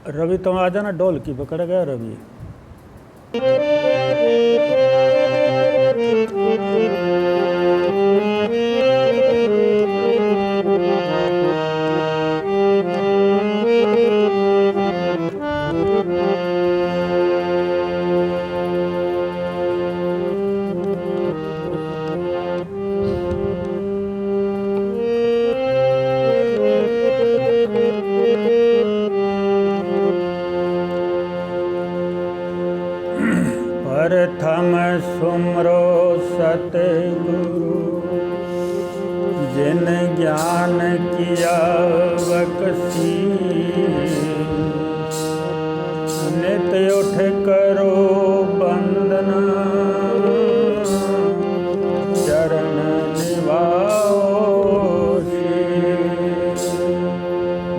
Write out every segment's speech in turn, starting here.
रवि तो आ जाना, ढोल की पकड़ गया रवि। प्रथम सुमरो सतगुरु, जिन ज्ञान किया बख्शीश। नित उठ करो बंदना, चरण निभाओ शीश।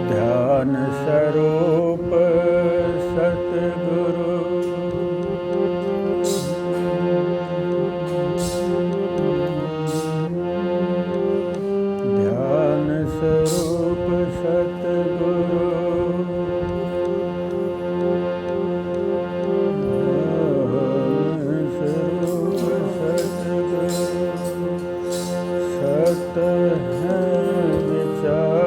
ध्यान स्वरूप सतगुरु, ध्यान स्वरूप सतगुरु। सत है विचार,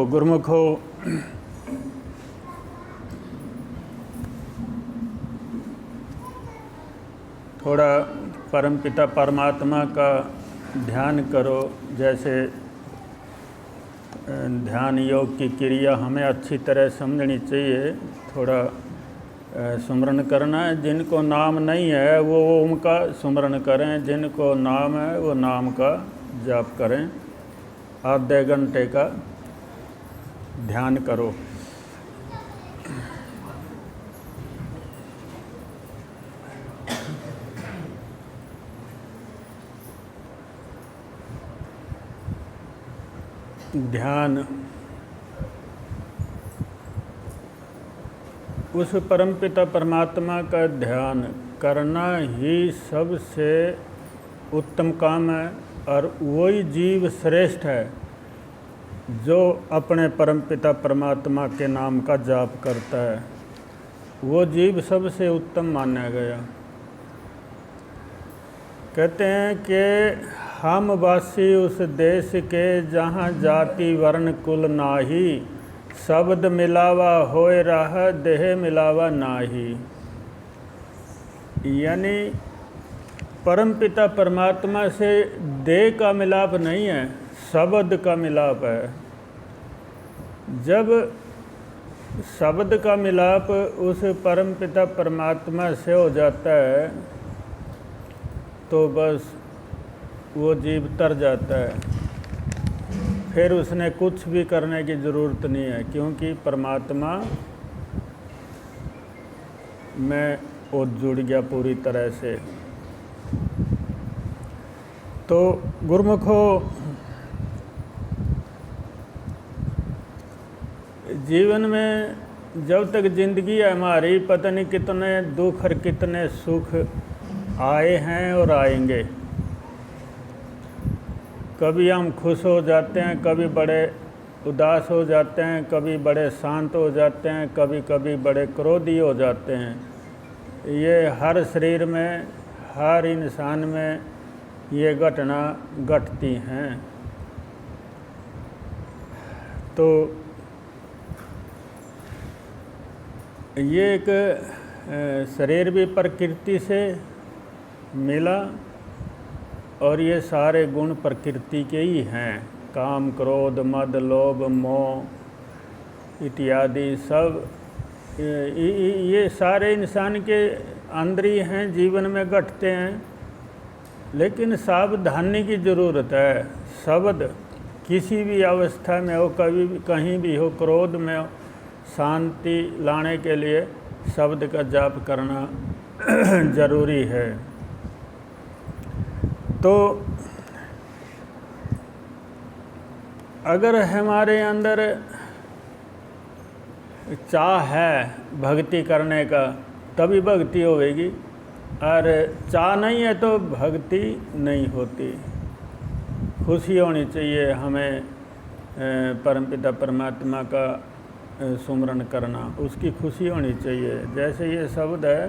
गुरुमुखो, थोड़ा परमपिता परमात्मा का ध्यान करो। जैसे ध्यान योग की क्रिया हमें अच्छी तरह समझनी चाहिए। थोड़ा सुमरन करना है। जिनको नाम नहीं है वो ओम का सुमरन करें, जिनको नाम है वो नाम का जाप करें। आधे घंटे का ध्यान करो। ध्यान उस परमपिता परमात्मा का ध्यान करना ही सबसे उत्तम काम है, और वही जीव श्रेष्ठ है जो अपने परमपिता परमात्मा के नाम का जाप करता है। वो जीव सबसे उत्तम माना गया। कहते हैं कि हम वासी उस देश के जहाँ जाति वर्ण कुल नाही, शब्द मिलावा होए रहा देह मिलावा नाही। यानी परमपिता परमात्मा से देह का मिलाप नहीं है, शब्द का मिलाप है। जब शब्द का मिलाप उस परमपिता परमात्मा से हो जाता है तो बस वो जीव तर जाता है। फिर उसने कुछ भी करने की ज़रूरत नहीं है, क्योंकि परमात्मा में वो जुड़ गया पूरी तरह से। तो गुरुमुखो, जीवन में जब तक ज़िंदगी है हमारी, पता नहीं कितने दुख और कितने सुख आए हैं और आएंगे। कभी हम खुश हो जाते हैं, कभी बड़े उदास हो जाते हैं, कभी बड़े शांत हो जाते हैं, कभी कभी बड़े क्रोधी हो जाते हैं। ये हर शरीर में, हर इंसान में ये घटना घटती हैं। तो ये एक शरीर भी प्रकृति से मिला, और ये सारे गुण प्रकृति के ही हैं। काम क्रोध मद लोभ मोह इत्यादि सब ये सारे इंसान के अंदर ही हैं, जीवन में घटते हैं। लेकिन सावधानी की ज़रूरत है। शब्द किसी भी अवस्था में हो, कभी भी कहीं भी हो, क्रोध में हो, शांति लाने के लिए शब्द का जाप करना ज़रूरी है। तो अगर हमारे अंदर चाह है भक्ति करने का, तभी भक्ति होगी, और चाह नहीं है तो भक्ति नहीं होती। खुशी होनी चाहिए हमें परमपिता परमात्मा का सुमरन करना, उसकी खुशी होनी चाहिए। जैसे ये शब्द है,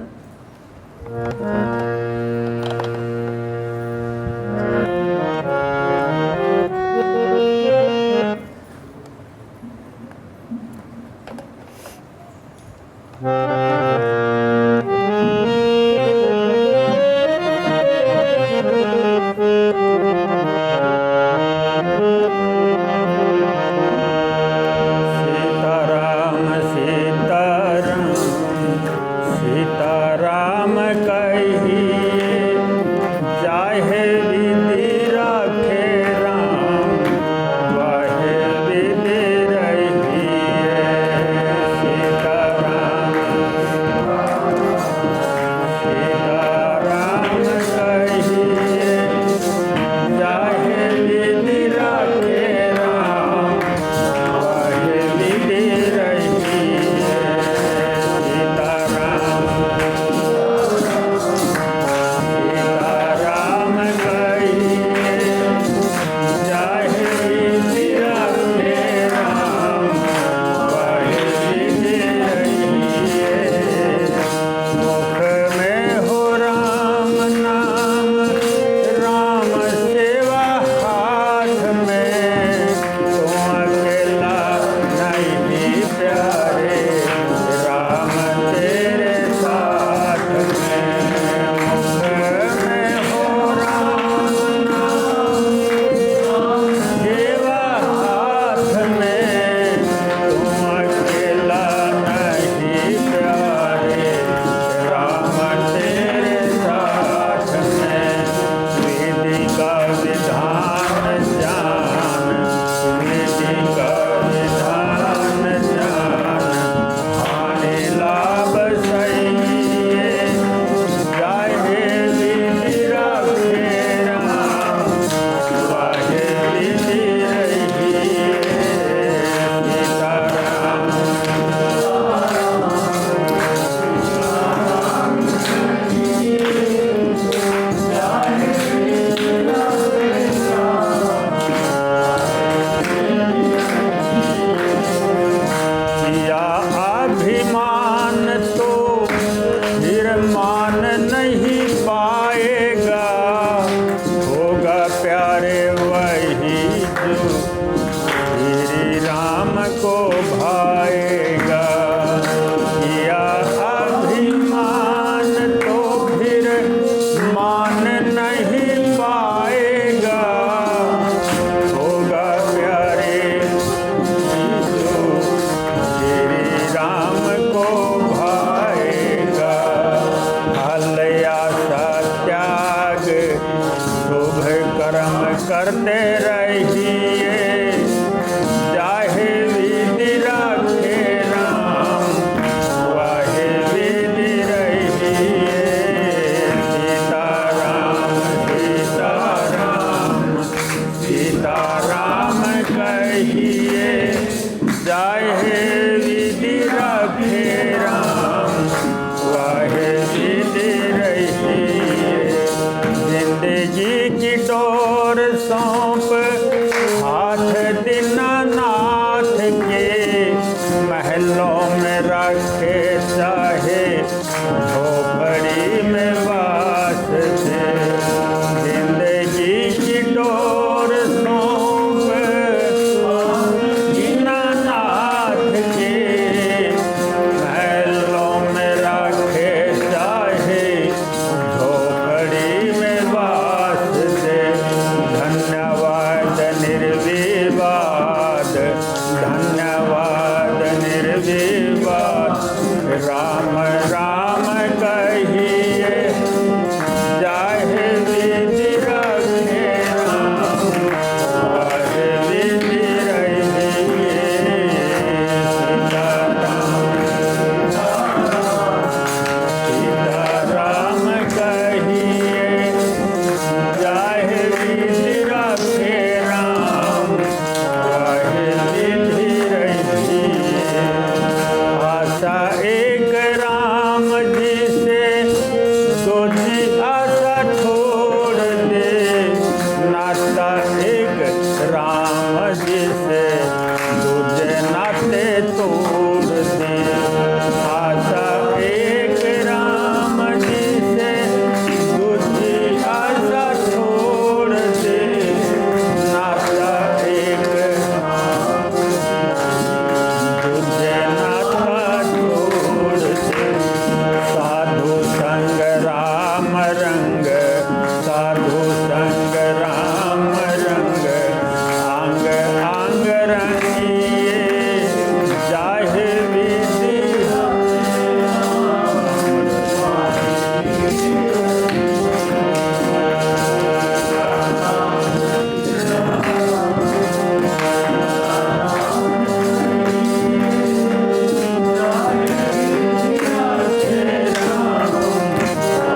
सीताराम कहिए कहिए, जाहे विधि रखे राम, वाहे विधि रहिए। जिंदगी की डोर सौंप हाथ दीनानाथ के, महलों में रखे चाहे झोपड़ी में वास दे। जिंदगी की डोर सौंप दीनानाथ के, महलों में रखे चाहे झोपड़ी में वास दे। धन्यवाद निर्विवाद, धन्यवाद निर्विवाद, राम राम कहिए, जाहे विधि रखे राम, वाहे विधि रहिए। सीताराम कहिए, जाहे विधि रखे राम, वाहे विधि रहिए। आशा एक राम जी से दूजी आशा छोड़ दे, नाता एक राम जी से दूजे नाते तोड़ दे। आशा एक राम जी से दूजी आशा छोड़ दे, नाता एक दूजे नाता छोड़ दे। साधु संग राम रंग, साधु संग राम रंग, आंग आंग रंगिए, जाहे विधि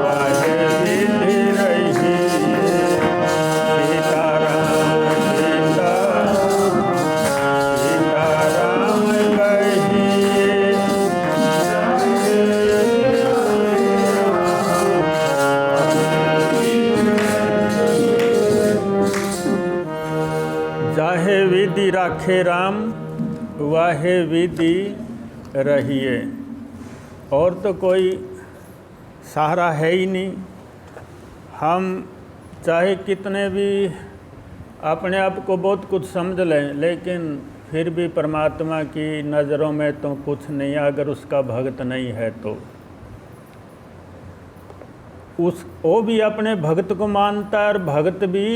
वाहे विधि रहिए। सीताराम सीताराम कहिए, जाहे विधि राखे राम, वाहे विधि रहिए। और तो कोई सहारा है ही नहीं। हम चाहे कितने भी अपने आप को बहुत कुछ समझ लें, लेकिन फिर भी परमात्मा की नज़रों में तो कुछ नहीं है अगर उसका भक्त नहीं है तो। वो भी अपने भक्त को मानता है और भक्त भी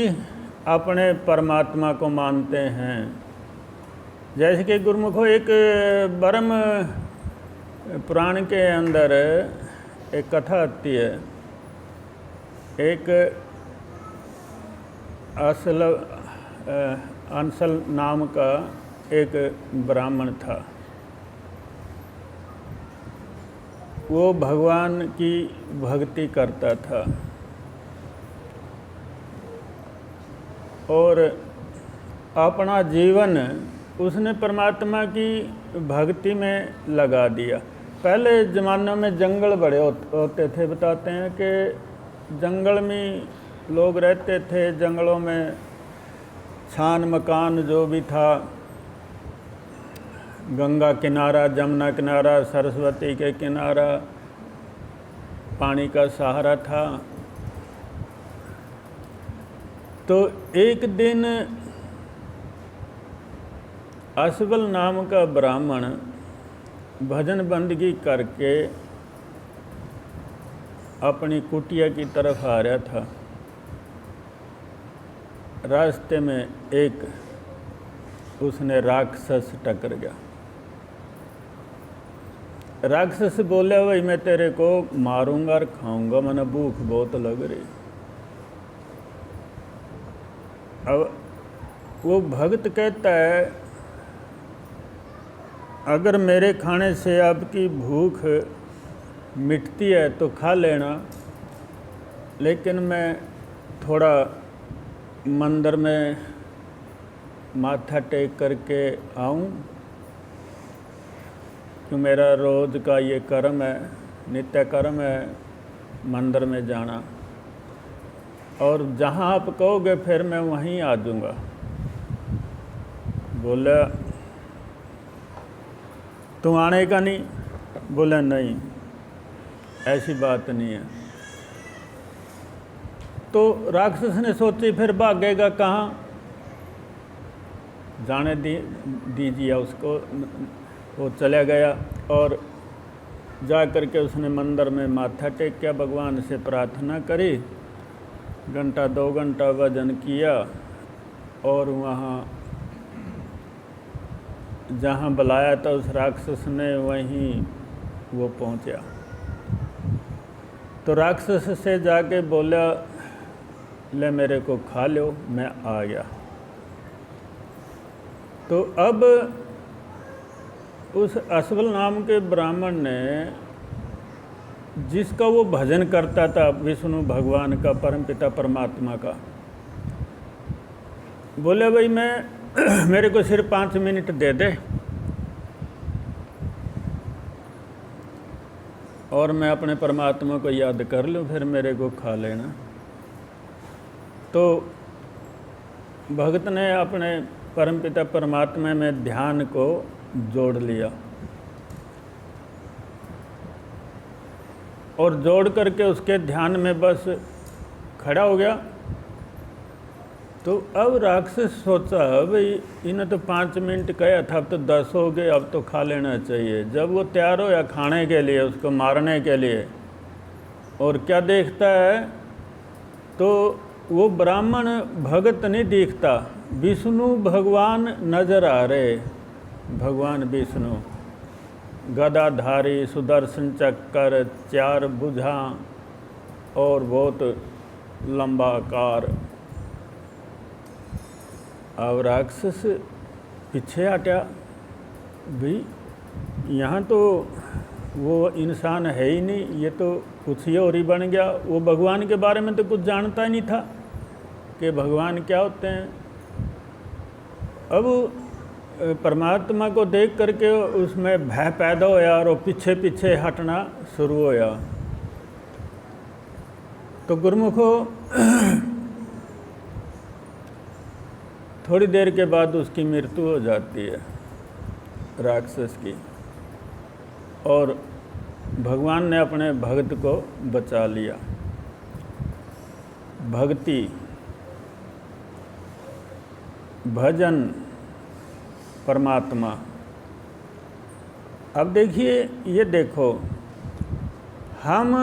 अपने परमात्मा को मानते हैं। जैसे कि गुरुमुखो एक ब्रह्म पुराण के अंदर एक कथा आती है। एक अंसल नाम का एक ब्राह्मण था। वो भगवान की भक्ति करता था और अपना जीवन उसने परमात्मा की भक्ति में लगा दिया। पहले ज़मानों में जंगल बड़े होते थे। बताते हैं कि जंगल में लोग रहते थे, जंगलों में छान मकान जो भी था, गंगा किनारा, जमुना किनारा, सरस्वती के किनारा पानी का सहारा था। तो एक दिन असबल नाम का ब्राह्मण भजन बंदगी करके अपनी कुटिया की तरफ आ रहा था। रास्ते में एक उसने राक्षस टकर गया। राक्षस बोले, भाई मैं तेरे को मारूंगा और खाऊंगा, मैंने भूख बहुत लग रही। अब वो भक्त कहता है, अगर मेरे खाने से आपकी भूख मिटती है तो खा लेना, लेकिन मैं थोड़ा मंदिर में माथा टेक करके आऊं, कि मेरा रोज़ का ये कर्म है, नित्य कर्म है मंदिर में जाना, और जहाँ आप कहोगे फिर मैं वहीं आ जाऊँगा। बोला तू आने का नहीं? बोला नहीं, ऐसी बात नहीं है। तो राक्षस ने सोची फिर भागेगा कहाँ, जाने दीजिए उसको। वो चला गया और जा कर के उसने मंदिर में माथा टेक किया, भगवान से प्रार्थना करी, घंटा 2 घंटा भजन किया, और वहाँ जहाँ बुलाया था उस राक्षस ने वहीं वो पहुँचा। तो राक्षस से जाके बोला ले मेरे को खा लो, मैं आ गया। तो अब उस असवल नाम के ब्राह्मण ने, जिसका वो भजन करता था विष्णु भगवान का, परमपिता परमात्मा का, बोले भाई मैं मेरे को सिर्फ 5 मिनट दे दे और मैं अपने परमात्मा को याद कर लूँ, फिर मेरे को खा लेना। तो भगत ने अपने परमपिता परमात्मा में ध्यान को जोड़ लिया और जोड़ करके उसके ध्यान में बस खड़ा हो गया। तो अब राक्षस सोचा भाई इन्हें तो 5 मिनट कहा था, अब तो 10 हो गए, अब तो खा लेना चाहिए। जब वो तैयार होया खाने के लिए, उसको मारने के लिए, और क्या देखता है तो वो ब्राह्मण भगत नहीं दिखता, विष्णु भगवान नजर आ रहे। भगवान विष्णु गदाधारी, सुदर्शन चक्कर, 4 भुजा और बहुत लंबा आकार। अब राक्षस पीछे हटा, भाई यहाँ तो वो इंसान है ही नहीं, ये तो कुछ ही और ही बन गया। वो भगवान के बारे में तो कुछ जानता ही नहीं था कि भगवान क्या होते हैं। अब परमात्मा को देख करके उसमें भय पैदा होया और वो पीछे पीछे हटना शुरू होया। तो गुरुमुखो थोड़ी देर के बाद उसकी मृत्यु हो जाती है राक्षस की, और भगवान ने अपने भक्त को बचा लिया। भक्ति, भजन, परमात्मा। अब देखिए, ये देखो, हम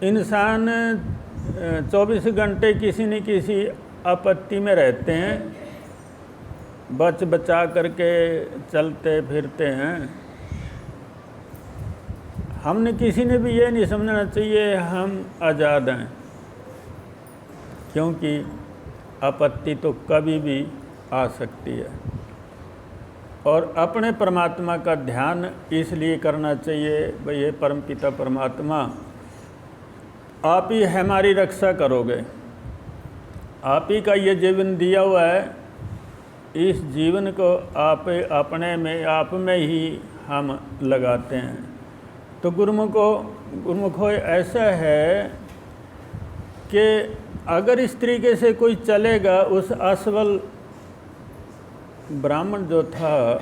इंसान 24 घंटे किसी न किसी आपत्ति में रहते हैं, बचा करके चलते फिरते हैं। हमने किसी ने भी ये नहीं समझना चाहिए हम आज़ाद हैं, क्योंकि आपत्ति तो कभी भी आ सकती है। और अपने परमात्मा का ध्यान इसलिए करना चाहिए, भाई ये परमपिता परमात्मा आप ही हमारी रक्षा करोगे, आप ही का ये जीवन दिया हुआ है, इस जीवन को आप अपने में, आप में ही हम लगाते हैं। तो गुरुमुखो ऐसा है कि अगर इस तरीके से कोई चलेगा, उस असवल ब्राह्मण जो था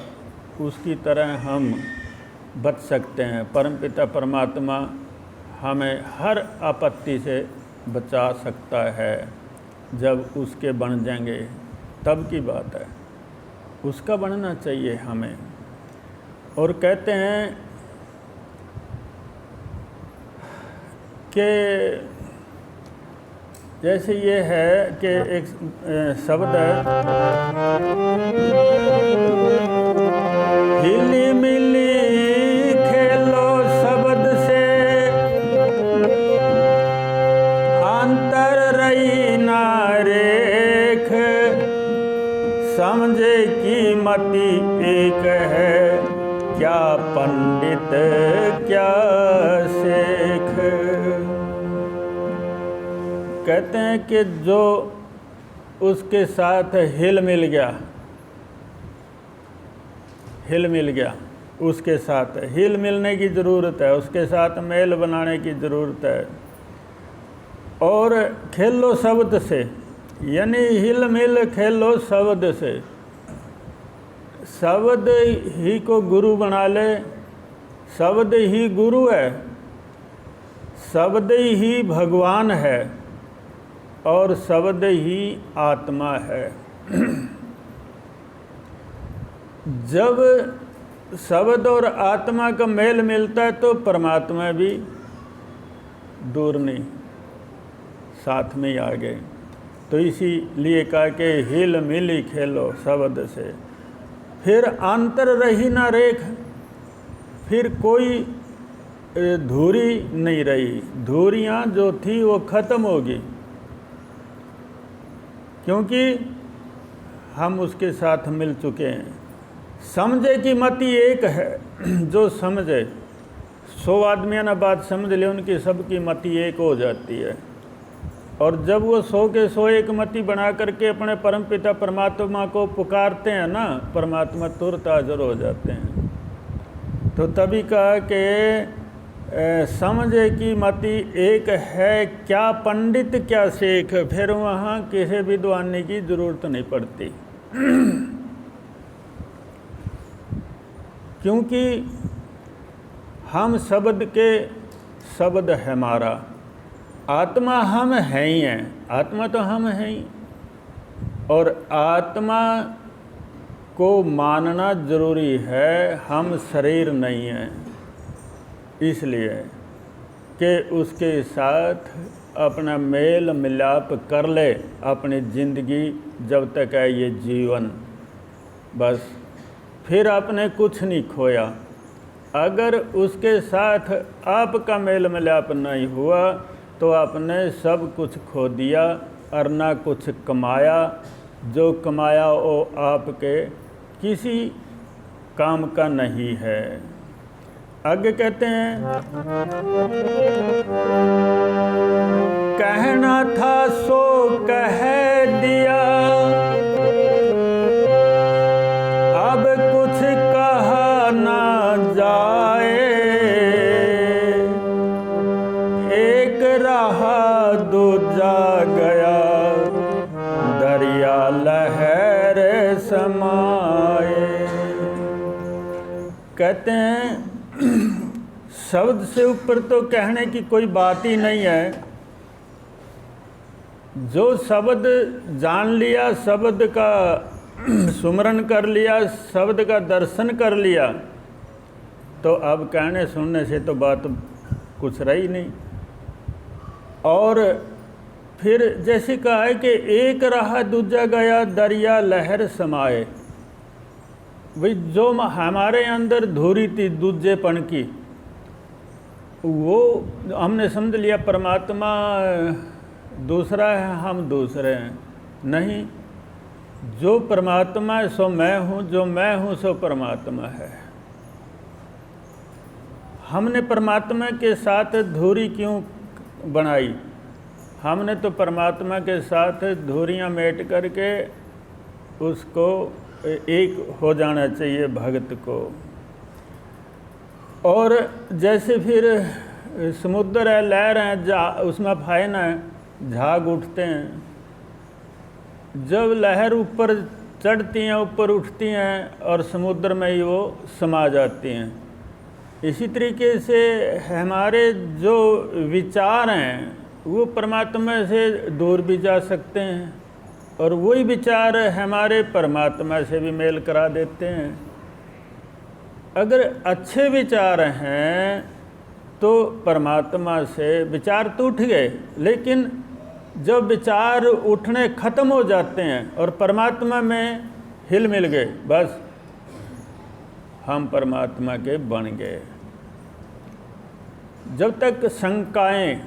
उसकी तरह हम बच सकते हैं। परमपिता परमात्मा हमें हर आपत्ति से बचा सकता है। जब उसके बन जाएंगे तब की बात है, उसका बनना चाहिए हमें। और कहते हैं कि जैसे ये है कि एक शब्द है, हिली मिली खेलो शब्द से, अंतर रही ना रेख, समझे की मति एक है, क्या पंडित क्या शेख। कहते हैं कि जो उसके साथ हिल मिल गया, उसके साथ हिल मिलने की ज़रूरत है, उसके साथ मेल बनाने की ज़रूरत है। और खेलो शब्द से, यानी हिल मिल खेलो शब्द से, शब्द ही को गुरु बना ले। शब्द ही गुरु है, शब्द ही भगवान है और शब्द ही आत्मा है। जब शब्द और आत्मा का मेल मिलता है तो परमात्मा भी दूर नहीं, साथ में ही आ गए। तो इसीलिए कहा कि हिल मिली खेलो शब्द से। फिर अंतर रही ना रेख, फिर कोई धुरी नहीं रही, धुरियाँ जो थी वो ख़त्म होगी, क्योंकि हम उसके साथ मिल चुके हैं। समझे की मति एक है, जो समझे 100 आदमियाँ ना बात समझ ले, उनकी सबकी मति एक हो जाती है। और जब वो 100 के 100 एक मति बना करके अपने परमपिता परमात्मा को पुकारते हैं ना, परमात्मा तुरंत हाजिर हो जाते हैं। तो तभी कहा कि समझे की मति एक है, क्या पंडित क्या शेख, फिर वहाँ किसी विद्वानी की ज़रूरत नहीं पड़ती। क्योंकि हम शब्द के शब्द है हमारा, आत्मा हम हैं ही हैं, आत्मा तो हम हैं ही। और आत्मा को मानना ज़रूरी है, हम शरीर नहीं हैं, इसलिए कि उसके साथ अपना मेल मिलाप कर ले अपनी ज़िंदगी जब तक है ये जीवन, बस फिर आपने कुछ नहीं खोया। अगर उसके साथ आपका मेल मिलाप नहीं हुआ तो आपने सब कुछ खो दिया और ना कुछ कमाया। जो कमाया वो आपके किसी काम का नहीं है। आगे कहते हैं, कहना था सो कह दिया, अब कुछ कहा ना जाए, एक रहा दूजा गया, दरिया लहर समाए। कहते हैं शब्द से ऊपर तो कहने की कोई बात ही नहीं है। जो शब्द जान लिया, शब्द का सुमरन कर लिया, शब्द का दर्शन कर लिया, तो अब कहने सुनने से तो बात कुछ रही नहीं। और फिर जैसे कहा है कि एक रहा दूजा गया, दरिया लहर समाए। भाई जो हमारे अंदर धुरी थी दूजेपन की, वो हमने समझ लिया परमात्मा दूसरा है, हम दूसरे हैं। नहीं, जो परमात्मा है सो मैं हूँ, जो मैं हूँ सो परमात्मा है। हमने परमात्मा के साथ धुरी क्यों बनाई? हमने तो परमात्मा के साथ धुरियाँ मेट करके उसको एक हो जाना चाहिए भक्त को। और जैसे फिर समुद्र है, लहर है, उसमें फायना है, झाग उठते हैं। जब लहर ऊपर चढ़ती हैं, ऊपर उठती हैं और समुद्र में ही वो समा जाती हैं। इसी तरीके से हमारे जो विचार हैं वो परमात्मा से दूर भी जा सकते हैं और वही विचार हमारे परमात्मा से भी मेल करा देते हैं। अगर अच्छे विचार हैं तो परमात्मा से विचार तो उठ गए, लेकिन जब विचार उठने ख़त्म हो जाते हैं और परमात्मा में हिल मिल गए, बस हम परमात्मा के बन गए। जब तक शंकाएं,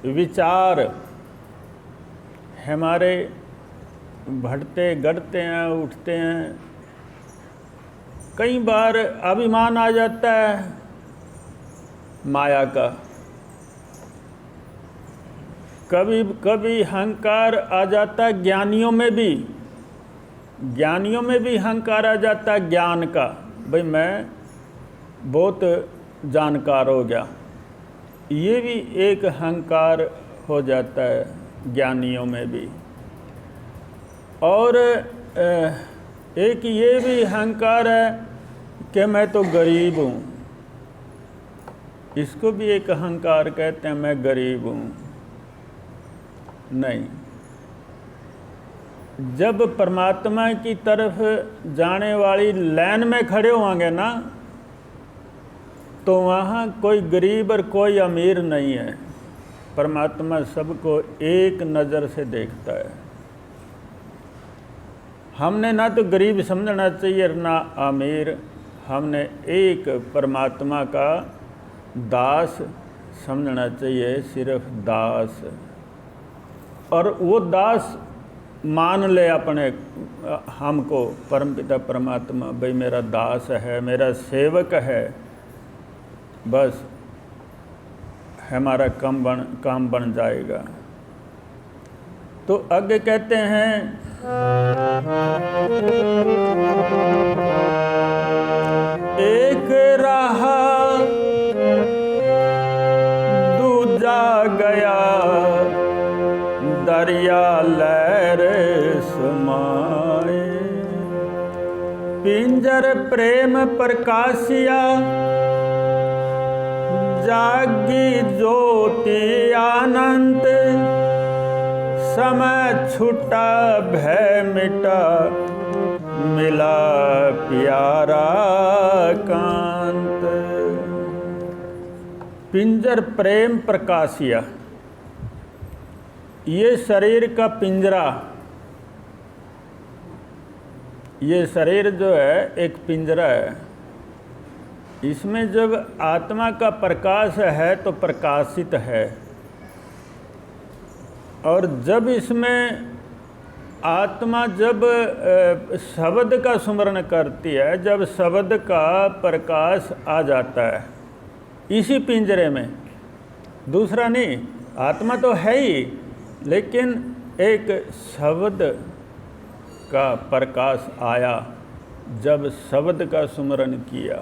विचार हमारे बढ़ते गढ़ते हैं, उठते हैं, कई बार अभिमान आ जाता है माया का, कभी कभी अहंकार आ जाता है ज्ञानियों में भी अहंकार आ जाता है ज्ञान का, भाई मैं बहुत जानकार हो गया, ये भी एक अहंकार हो जाता है ज्ञानियों में भी। और एक ये भी अहंकार है कि मैं तो गरीब हूँ, इसको भी एक अहंकार कहते हैं, मैं गरीब हूँ। नहीं, जब परमात्मा की तरफ जाने वाली लाइन में खड़े होंगे ना, तो वहाँ कोई गरीब और कोई अमीर नहीं है। परमात्मा सबको एक नज़र से देखता है। हमने ना तो गरीब समझना चाहिए ना अमीर, हमने एक परमात्मा का दास समझना चाहिए, सिर्फ दास। और वो दास मान ले अपने हमको, परमपिता परमात्मा, भाई मेरा दास है, मेरा सेवक है, बस हमारा काम बन जाएगा। तो आगे कहते हैं, एक रहा दूजा गया, दरिया लहर समाए, पिंजर प्रेम प्रकाशिया, जागी ज्योति अनंत, समय छूटा भय मिटा, मिला प्यारा कांत। पिंजर प्रेम प्रकाशिया, ये शरीर का पिंजरा, ये शरीर जो है एक पिंजरा है, इसमें जब आत्मा का प्रकाश है तो प्रकाशित है। और जब इसमें आत्मा जब शब्द का स्मरण करती है, जब शब्द का प्रकाश आ जाता है इसी पिंजरे में, दूसरा नहीं, आत्मा तो है ही, लेकिन एक शब्द का प्रकाश आया जब शब्द का स्मरण किया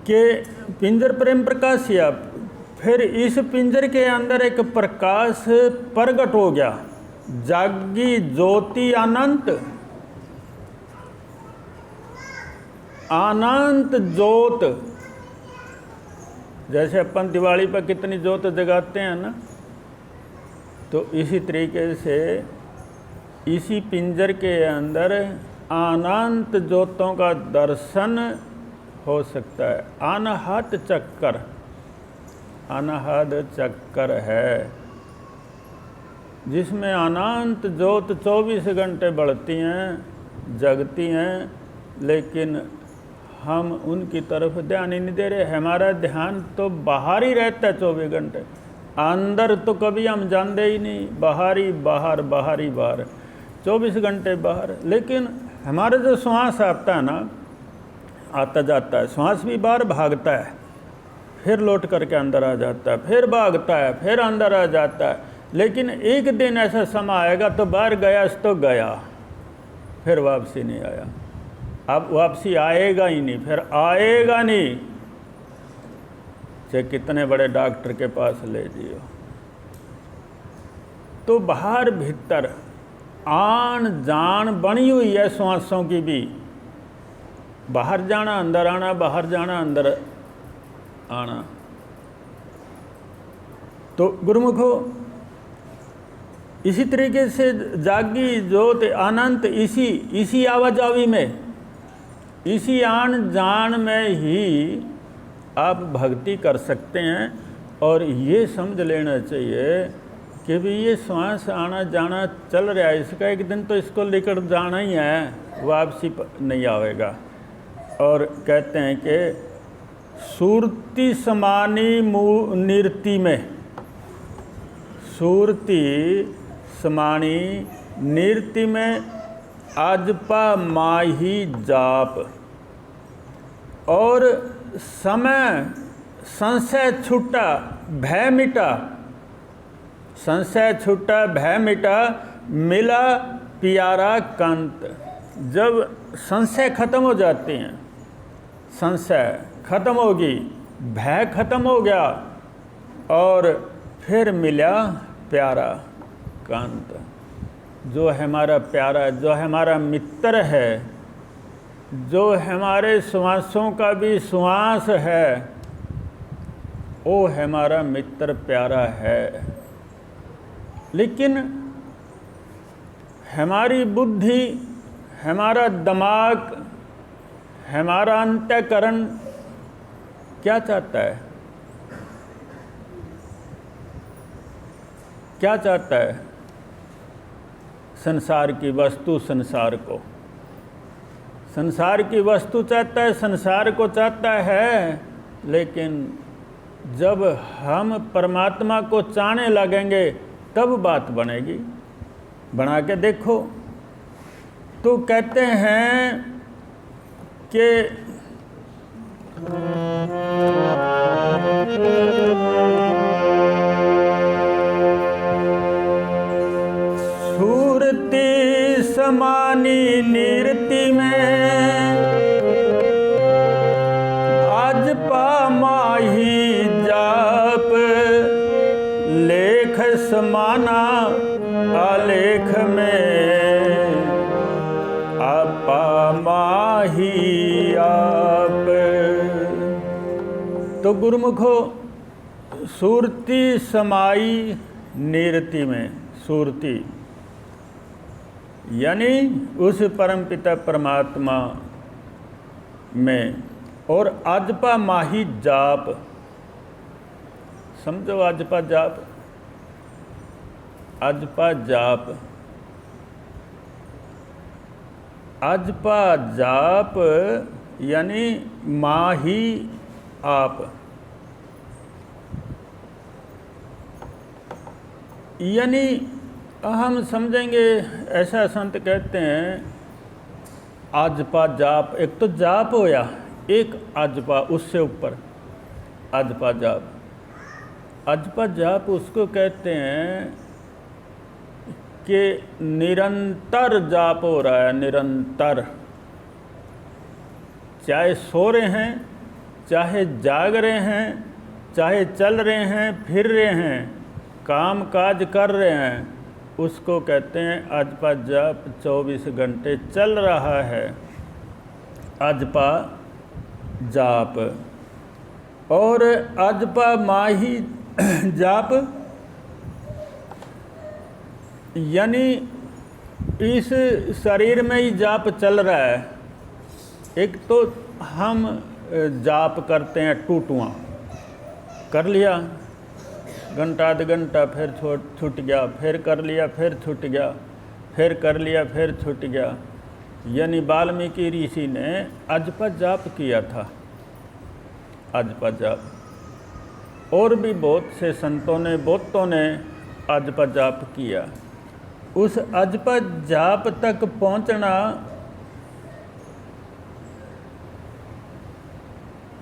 कि पिंजर प्रेम प्रकाशिया, फिर इस पिंजर के अंदर एक प्रकाश प्रगट हो गया, जागी ज्योति अनंत, अनंत ज्योत। जैसे अपन दिवाली पर कितनी ज्योत जगाते हैं ना, तो इसी तरीके से इसी पिंजर के अंदर अनंत ज्योतों का दर्शन हो सकता है। अनहद चक्कर, अनहद चक्कर है जिसमें अनंत ज्योत 24 घंटे बढ़ती हैं, जगती हैं, लेकिन हम उनकी तरफ ध्यान ही नहीं दे रहे। हमारा ध्यान तो बाहर ही रहता है 24 घंटे, अंदर तो कभी हम जानते ही नहीं, बाहर ही बाहर, बाहर ही बाहर, 24 घंटे बाहर। लेकिन हमारा जो श्वास आता है ना, आता जाता है, श्वास भी बाहर भागता है, फिर लौट करके अंदर आ जाता है, फिर भागता है, फिर अंदर आ जाता है। लेकिन एक दिन ऐसा समय आएगा तो बाहर गया तो गया, फिर वापसी नहीं आया। अब वापसी आएगा ही नहीं, फिर आएगा नहीं, चाहे कितने बड़े डॉक्टर के पास ले जियो। तो बाहर भीतर आन जान बनी हुई है श्वासों की भी, बाहर जाना अंदर आना, बाहर जाना अंदर आना। तो गुरुमुखो, इसी तरीके से जागी ज्योत अनंत, इसी आवाजावी में, इसी आन जान में ही आप भक्ति कर सकते हैं। और ये समझ लेना चाहिए कि भी ये श्वास आना जाना चल रहा है, इसका एक दिन तो इसको लेकर जाना ही है, वापसी नहीं आवेगा। और कहते हैं कि सुरती समानी नीरति में, सुरती समानी नीरति में अजपा माही जाप। और समय संशय छूटा भय मिटा, संशय छूटा भय मिटा, मिला प्यारा कांत। जब संशय खत्म हो जाते हैं, संशय खत्म होगी, भय खत्म हो गया, और फिर मिला प्यारा कांत। जो हमारा प्यारा, जो हमारा मित्र है, जो हमारे श्वासों का भी श्वास है, वो हमारा मित्र प्यारा है। लेकिन हमारी बुद्धि, हमारा दिमाग, हमारा अंतःकरण क्या चाहता है? क्या चाहता है? संसार की वस्तु, संसार को, संसार की वस्तु चाहता है, संसार को चाहता है। लेकिन जब हम परमात्मा को चाहने लगेंगे तब बात बनेगी। बना के देखो। तो कहते हैं कि सूरती समानी नीरति में, आज पा माही जाप, लेख समाना आलेख में, आपा माही आप। तो गुरुमुखो, सूरती समाई नीरति में, सूरती यानी उस परमपिता परमात्मा में, और अजपा माही जाप। समझो अजपा जाप, अजपा जाप, अजपा जाप यानी माही आप। यानी हम समझेंगे, ऐसा संत कहते हैं, अजपा जाप, एक तो जाप होया, एक अजपा उससे ऊपर, अजपा जाप। अजपा जाप उसको कहते हैं कि निरंतर जाप हो रहा है, निरंतर। चाहे सो रहे हैं, चाहे जाग रहे हैं, चाहे चल रहे हैं, फिर रहे हैं, काम काज कर रहे हैं, उसको कहते हैं अजपा जाप। 24 घंटे चल रहा है अजपा जाप। और अजपा माही जाप यानी इस शरीर में ही जाप चल रहा है। एक तो हम जाप करते हैं, टूटुआ कर लिया, घंटा आध घंटा, फिर छूट गया, फिर कर लिया, फिर छूट गया, फिर कर लिया, फिर छूट गया। यानी वाल्मीकि ऋषि ने अजपा जाप किया था, अजपा जाप। और भी बहुत से संतों ने, बहुतों ने अजपा जाप किया। उस अजपा जाप तक पहुंचना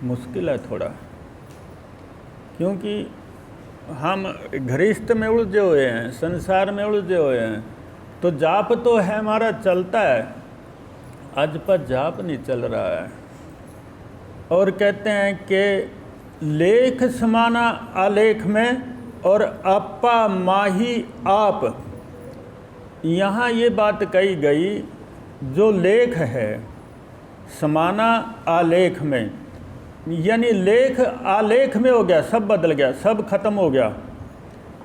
मुश्किल है थोड़ा, क्योंकि हम गृहस्थ में उलझे हुए हैं, संसार में उलझे हुए हैं। तो जाप तो है, हमारा चलता है, अजपा जाप नहीं चल रहा है। और कहते हैं कि लेख समाना आलेख में, और आपा माही आप। यहाँ ये बात कही गई, जो लेख है समाना आलेख में, यानी लेख आलेख में हो गया, सब बदल गया, सब खत्म हो गया।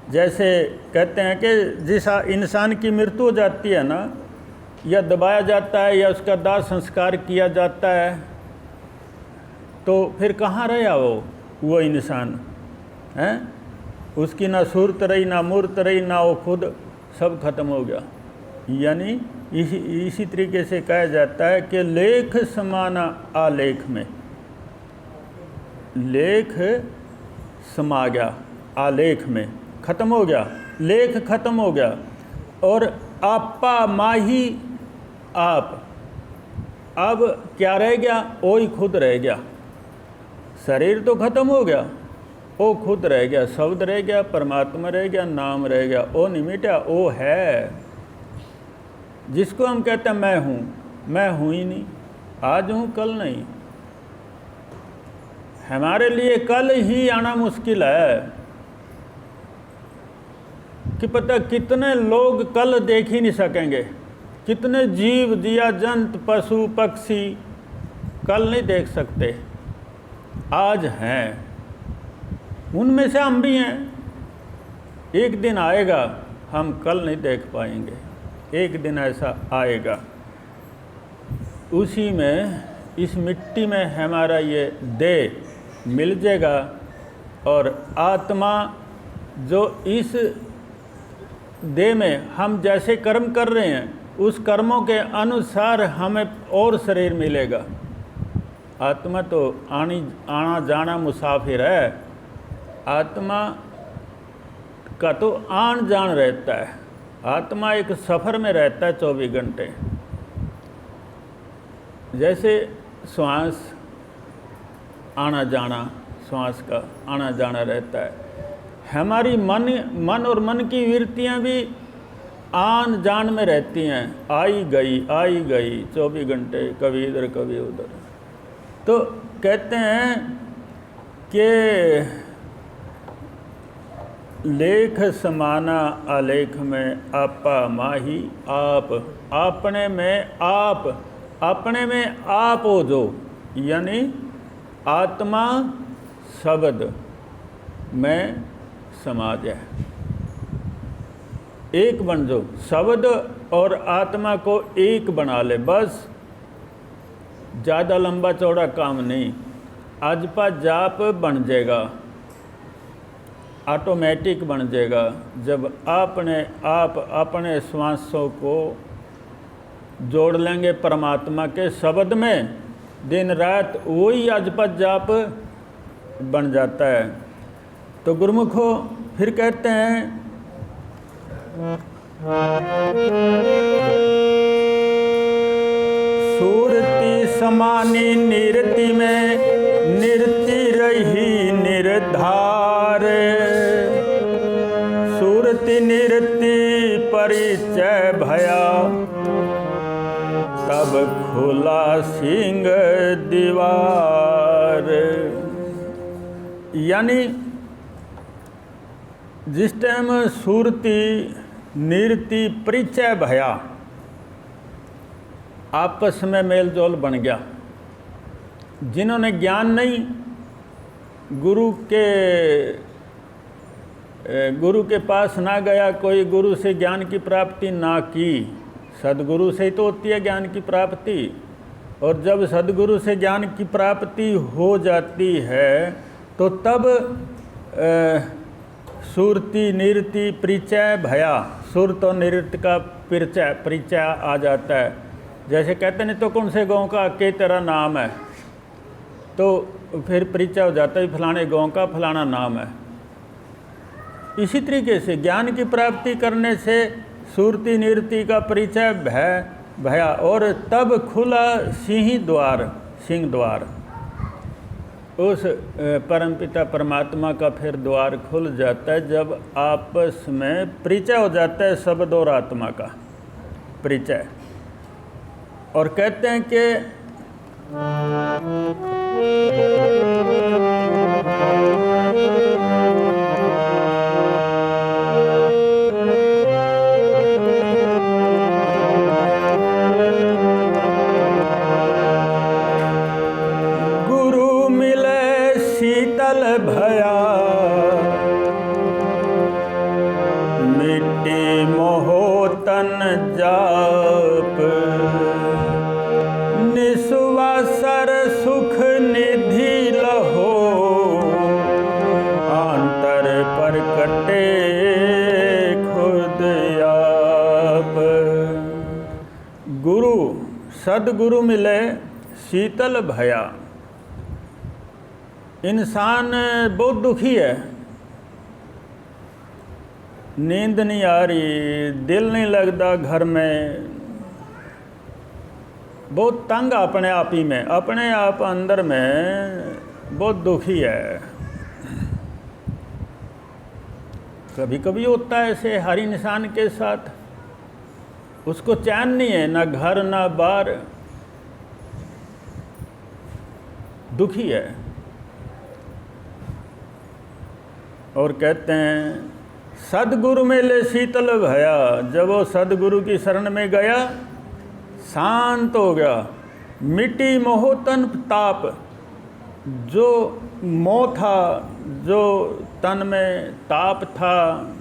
जैसे कहते हैं कि जिस इंसान की मृत्यु हो जाती है ना, या दबाया जाता है या उसका दाह संस्कार किया जाता है, तो फिर कहाँ रहा वो इंसान है? उसकी ना सूरत रही, ना मूर्त रही, ना वो खुद, सब खत्म हो गया। यानी इसी तरीके से कहा जाता है कि लेख समाना आलेख में, लेख समा गया आलेख में, खत्म हो गया, लेख खत्म हो गया। और आपा माही आप, अब क्या रह गया? वही खुद रह गया, शरीर तो खत्म हो गया, वो खुद रह गया, शब्द रह गया, परमात्मा रह गया, नाम रह गया, वो नहीं मिटा, वो है जिसको हम कहते हैं मैं हूँ ही नहीं, आज हूँ कल नहीं। हमारे लिए कल ही आना मुश्किल है कि पता कितने लोग कल देख ही नहीं सकेंगे, कितने जीव जिया जंत पशु पक्षी कल नहीं देख सकते, आज हैं, उनमें से हम भी हैं। एक दिन आएगा हम कल नहीं देख पाएंगे, एक दिन ऐसा आएगा, उसी में इस मिट्टी में हमारा ये देह मिल जाएगा और आत्मा जो इस देह में हम जैसे कर्म कर रहे हैं उस कर्मों के अनुसार हमें और शरीर मिलेगा। आत्मा तो आना जाना मुसाफिर है, आत्मा का तो आन जान रहता है, आत्मा एक सफ़र में रहता है 24 घंटे। जैसे श्वास आना जाना, श्वास का आना जाना रहता है, हमारी मन और मन की वृत्तियाँ भी आन जान में रहती हैं, आई गई 24 घंटे, कभी इधर कभी उधर। तो कहते हैं कि लेख समाना आलेख में आपा माही आप, अपने में आप हो जो, यानी आत्मा शब्द में समा जाए, एक बन जो, शब्द और आत्मा को एक बना ले, बस ज़्यादा लंबा चौड़ा काम नहीं, अजपा जाप बन जाएगा, ऑटोमेटिक बन जाएगा। जब आप अपने श्वासों को जोड़ लेंगे परमात्मा के शब्द में, दिन रात वही अजपत जाप बन जाता है। तो गुरुमुखो फिर कहते हैं सुरति समानी निरति में निरति रही निर्धार, सुरति निरति परिचय भया तब खुला सिंह दीवार। यानी जिस टाइम सुरति निरति परिचय भया, आपस में मेल जोल बन गया, जिन्होंने ज्ञान नहीं, गुरु के पास ना गया, कोई गुरु से ज्ञान की प्राप्ति ना की, सदगुरु से ही तो होती है ज्ञान की प्राप्ति। और जब सदगुरु से ज्ञान की प्राप्ति हो जाती है तो तब सुरति निरति परिचय भया, सुरत और निरत का परिचय आ जाता है। जैसे कहते नहीं तो कौन से गांव का के तेरा नाम है, तो फिर परिचय हो जाता है फलाने गांव का फलाना नाम है। इसी तरीके से ज्ञान की प्राप्ति करने से सुरति निरति का परिचय भया और तब खुला सिंह द्वार, उस परमपिता परमात्मा का फिर द्वार खुल जाता है जब आपस में परिचय हो जाता है शब्द और आत्मा का परिचय। और कहते हैं कि गुरु मिले शीतल भया मिट्टी मोह तन जाप, निस्वासर सुख निधि लहो अंतर पर कटे खुद आप। गुरु सदगुरु मिले शीतल भया। इंसान बहुत दुखी है, नींद नहीं आ रही, दिल नहीं लगता घर में, बहुत तंग अपने आप ही में, अपने आप अंदर में बहुत दुखी है। कभी कभी होता है ऐसे हर इंसान के साथ, उसको चैन नहीं है, ना घर ना बार, दुखी है। और कहते हैं सदगुरु में ले शीतल भया, जब वो सदगुरु की शरण में गया शांत हो गया। मिट्टी मोह तन ताप, जो मोह था, जो तन में ताप था,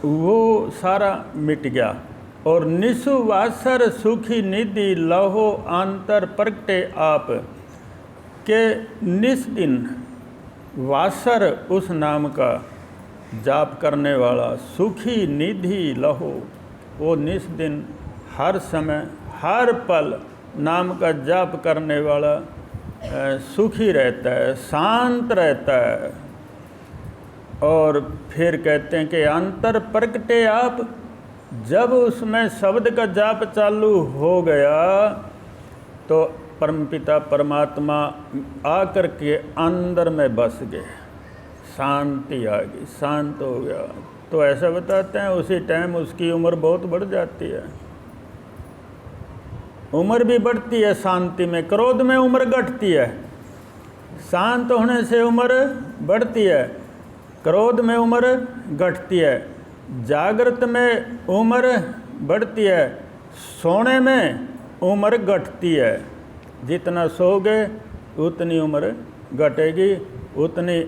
वो सारा मिट गया। और निसु वासर सुखी निधि लहो अंतर प्रगटे आप, के निस दिन वासर उस नाम का जाप करने वाला, सुखी निधि लहो, वो निस दिन हर समय हर पल नाम का जाप करने वाला सुखी रहता है, शांत रहता है। और फिर कहते हैं कि अंतर प्रगटे आप, जब उसमें शब्द का जाप चालू हो गया तो परमपिता परमात्मा आकर के अंदर में बस गए, शांति आ गई, शांत हो गया। तो ऐसा बताते हैं उसी टाइम उसकी उम्र बहुत बढ़ जाती है। उम्र भी बढ़ती है शांति में, क्रोध में उम्र घटती है, शांत होने से उम्र बढ़ती है, क्रोध में उम्र घटती है, जागृत में उम्र बढ़ती है, सोने में उम्र घटती है। जितना सोओगे उतनी उम्र घटेगी, उतनी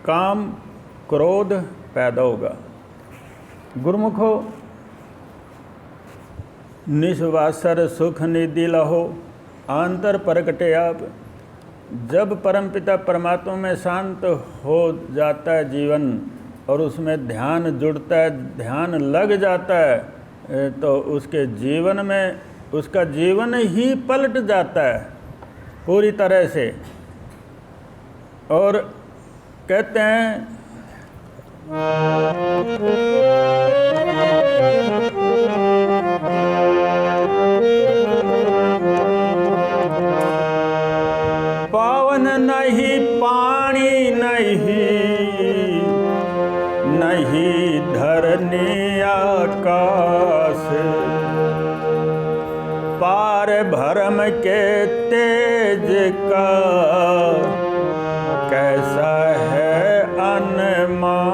काम क्रोध पैदा होगा। गुरुमुखो निस्वासर सुख निधि लहो अंतर प्रगटे आप, जब परमपिता परमात्मा में शांत हो जाता है जीवन और उसमें ध्यान जुड़ता है, ध्यान लग जाता है, तो उसके जीवन में उसका जीवन ही पलट जाता है पूरी तरह से। और कहते हैं पावन नहीं पानी नहीं धरनी आकाश, पार भरम के तेज का कैसा है अनुमान।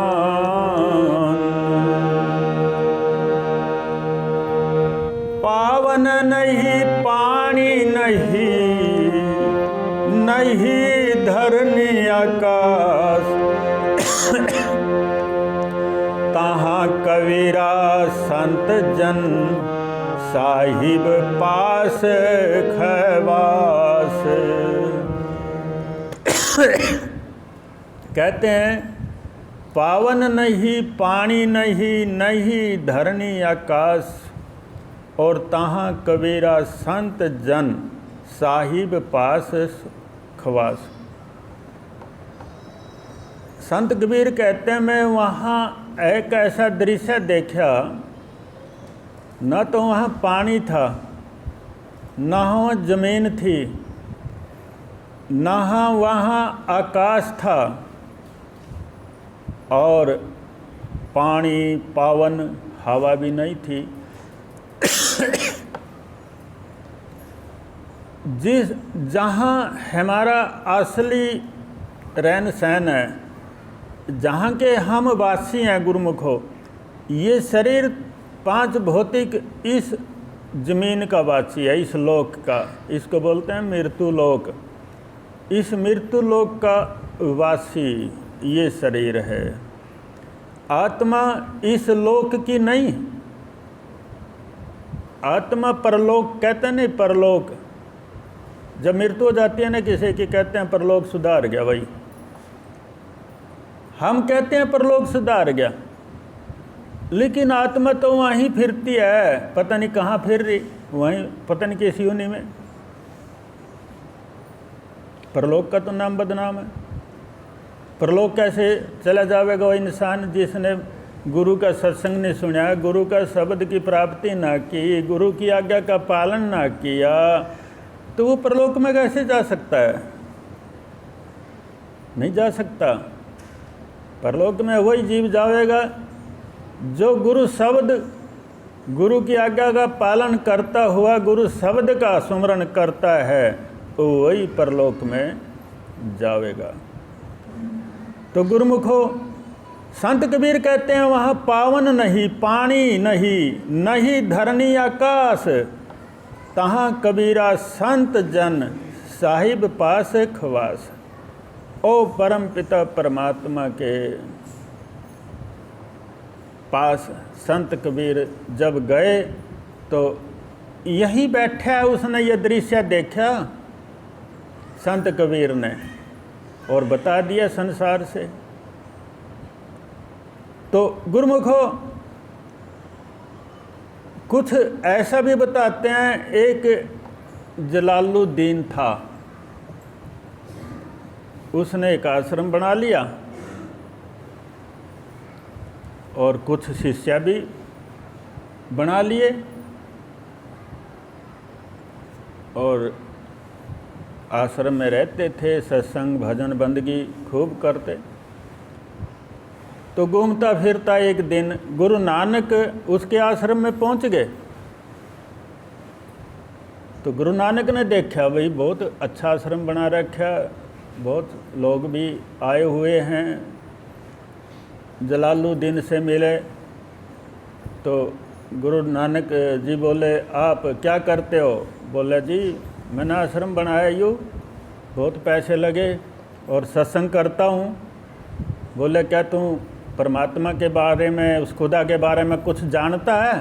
पावन नहीं पानी नहीं धरनी आकाश, तहाँ कबीरा संत जन साहिब पास खवास। कहते हैं पावन नहीं पानी नहीं धरनी आकाश, और तहाँ कबीरा संत जन साहिब पास खवास। संत कबीर कहते हैं मैं वहाँ एक ऐसा दृश्य देखा, न तो वहाँ पानी था, न वहाँ ज़मीन थी, न वहाँ आकाश था, और पानी पावन हवा भी नहीं थी। जहाँ हमारा असली रहन सहन है, जहाँ के हम वासी हैं गुरुमुखो, ये शरीर पांच भौतिक इस जमीन का वासी है, इस लोक का, इसको बोलते हैं मृत्यु लोक। इस मृत्यु लोक का वासी ये शरीर है। आत्मा इस लोक की नहीं, आत्मा परलोक कहते नहीं, परलोक जब मृत्यु हो जाती है ना किसी की, कहते हैं परलोक सुधार गया। भाई हम कहते हैं परलोक सुधार गया, लेकिन आत्मा तो वहीं फिरती है, पता नहीं कहाँ फिर रही, वहीं पता नहीं किस योनि में। परलोक का तो नाम बदनाम है। परलोक कैसे चला जाएगा वो इंसान जिसने गुरु का सत्संग नहीं सुना, गुरु का शब्द की प्राप्ति ना की, गुरु की आज्ञा का पालन ना किया, तो वो परलोक में कैसे जा सकता है? नहीं जा सकता। परलोक में वही जीव जाएगा जो गुरु शब्द, गुरु की आज्ञा का पालन करता हुआ गुरु शब्द का स्मरण करता है, तो वही परलोक में जाएगा। तो गुरुमुखो, संत कबीर कहते हैं वहाँ पावन नहीं, पानी नहीं, नहीं धरनी आकाश, तहाँ कबीरा संत जन साहिब पास खवास। ओ परम पिता परमात्मा के पास संत कबीर जब गए तो यहीं बैठा उसने ये दृश्य देखा संत कबीर ने, और बता दिया संसार से। तो गुरुमुखो, कुछ ऐसा भी बताते हैं, एक जलालुद्दीन था, उसने एक आश्रम बना लिया और कुछ शिष्य भी बना लिए और आश्रम में रहते थे, सत्संग भजन बंदगी खूब करते। तो घूमता फिरता एक दिन गुरु नानक उसके आश्रम में पहुंच गए। तो गुरु नानक ने देखा भाई बहुत अच्छा आश्रम बना रखा, बहुत लोग भी आए हुए हैं, जलालुद्दीन से मिले। तो गुरु नानक जी बोले, आप क्या करते हो? बोले जी मैंने आश्रम बनाया यूँ, बहुत पैसे लगे और सत्संग करता हूँ। बोले क्या तू परमात्मा के बारे में, उस खुदा के बारे में कुछ जानता है?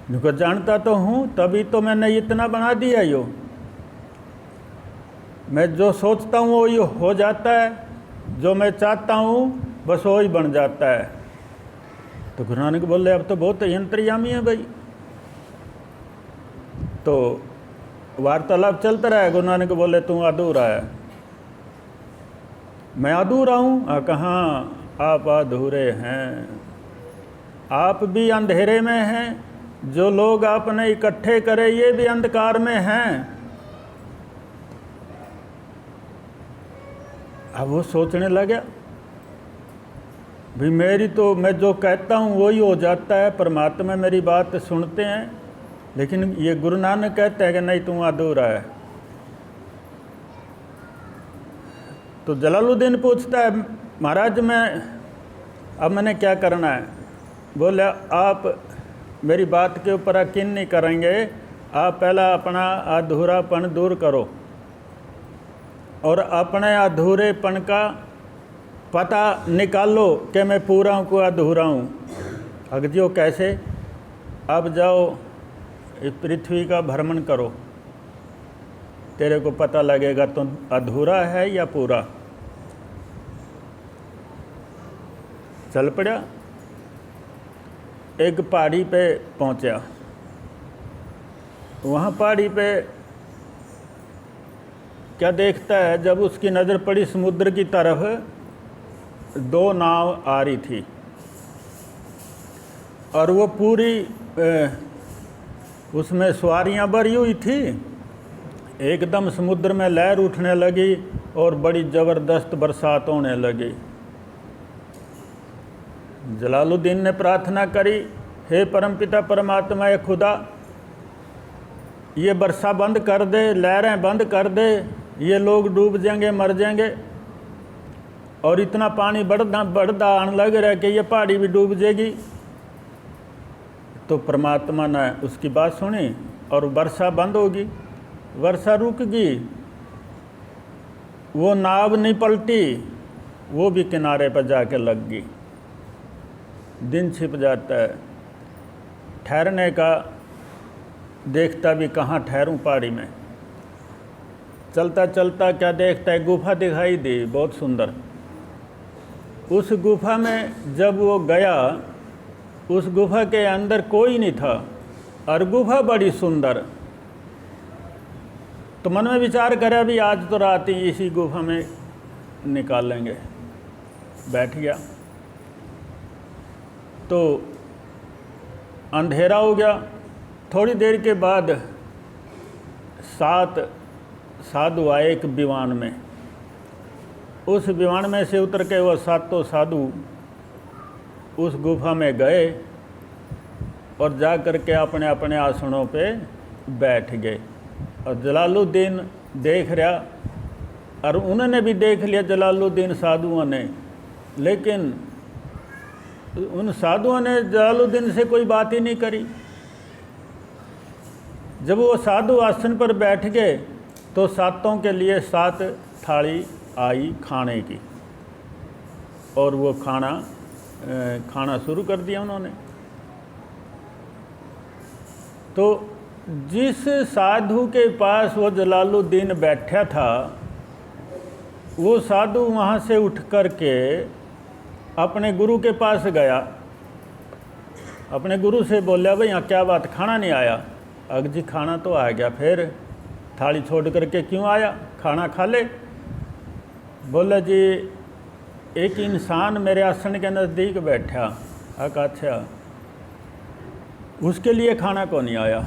उनको जानता तो हूँ, तभी तो मैंने इतना बना दिया यूँ। मैं जो सोचता हूँ वही हो जाता है, जो मैं चाहता हूँ बस वही बन जाता है। तो गुरु नानक बोले अब तो बहुत यंत्रयामी है भाई। तो वार्तालाप चलता रहा। गुरु नानक बोले तू अधूरा है। मैं अधूरा हूँ? कहाँ, आप अधूरे हैं। आप भी अंधेरे में हैं, जो लोग आपने इकट्ठे करे ये भी अंधकार में हैं। अब वो सोचने लगा भाई मेरी तो, मैं जो कहता हूँ वही हो जाता है, परमात्मा मेरी बात सुनते हैं, लेकिन ये गुरु नानक कहते हैं कि नहीं तू अधूरा है। तो जलालुद्दीन पूछता है महाराज मैंने क्या करना है? बोले आप मेरी बात के ऊपर यकीन नहीं करेंगे, आप पहला अपना अधूरापन दूर करो और अपने अधूरेपन का पता निकालो कि मैं पूरा हूँ को अधूरा हूँ। अगजियो कैसे? अब जाओ इस पृथ्वी का भ्रमण करो, तेरे को पता लगेगा तुम अधूरा है या पूरा। चल पड़ा, एक पहाड़ी पे पहुंचा। वहाँ पहाड़ी पे क्या देखता है, जब उसकी नज़र पड़ी समुद्र की तरफ, दो नाव आ रही थी और वो पूरी उसमें सवारियाँ भरी हुई थी। एकदम समुद्र में लहर उठने लगी और बड़ी ज़बरदस्त बरसात होने लगी। जलालुद्दीन ने प्रार्थना करी, हे परमपिता परमात्मा ये खुदा, ये वर्षा बंद कर दे, लहरें बंद कर दे, ये लोग डूब जाएंगे, मर जाएंगे। और इतना पानी बढ़ता आने लग रहा है कि ये पहाड़ी भी डूब जाएगी। तो परमात्मा ने उसकी बात सुनी और वर्षा बंद होगी, वर्षा रुक गई। वो नाव नहीं पलटी, वो भी किनारे पर जाके लग गई। दिन छिप जाता है, ठहरने का देखता भी कहाँ ठहरूं पहाड़ी में। चलता चलता क्या देखता है, गुफा दिखाई दी बहुत सुंदर। उस गुफा में जब वो गया, उस गुफा के अंदर कोई नहीं था और गुफा बड़ी सुंदर। तो मन में विचार करा भी आज तो रात ही इसी गुफा में निकालेंगे। बैठ गया तो अंधेरा हो गया। थोड़ी देर के बाद 7 साधु आए एक विमान में। उस विमान में से उतर के वो सातों साधु उस गुफा में गए और जा कर के अपने अपने आसनों पे बैठ गए। और जलालुद्दीन देख रहा, और उन्होंने भी देख लिया जलालुद्दीन साधुओं ने, लेकिन उन साधुओं ने जलालुद्दीन से कोई बात ही नहीं करी। जब वो साधु आसन पर बैठ गए तो सातों के लिए 7 थाली आई खाने की, और वो खाना शुरू कर दिया उन्होंने। तो जिस साधु के पास वो जलालुद्दीन बैठा था, वो साधु वहाँ से उठ कर के अपने गुरु के पास गया, अपने गुरु से बोला, भाई यहाँ क्या बात, खाना नहीं आया? अग जी खाना तो आ गया, फिर थाली छोड़ करके क्यों आया, खाना खा ले। बोला जी एक इंसान मेरे आसन के नज़दीक बैठा। अच्छा, उसके लिए खाना को नहीं आया,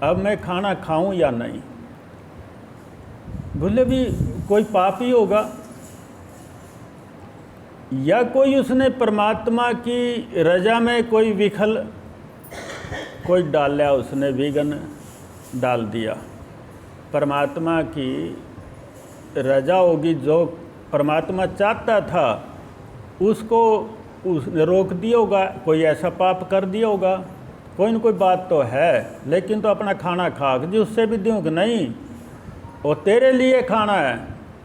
अब मैं खाना खाऊं या नहीं? बोले भी कोई पापी होगा, या कोई उसने परमात्मा की रजा में कोई विखल कोई डाला, उसने विघन डाल दिया। परमात्मा की रजा होगी, जो परमात्मा चाहता था उसको उसने रोक दिया होगा, कोई ऐसा पाप कर दिया होगा, कोई न कोई बात तो है। लेकिन तो अपना खाना खा जी, उससे भी दूँ कि नहीं, वो तेरे लिए खाना है,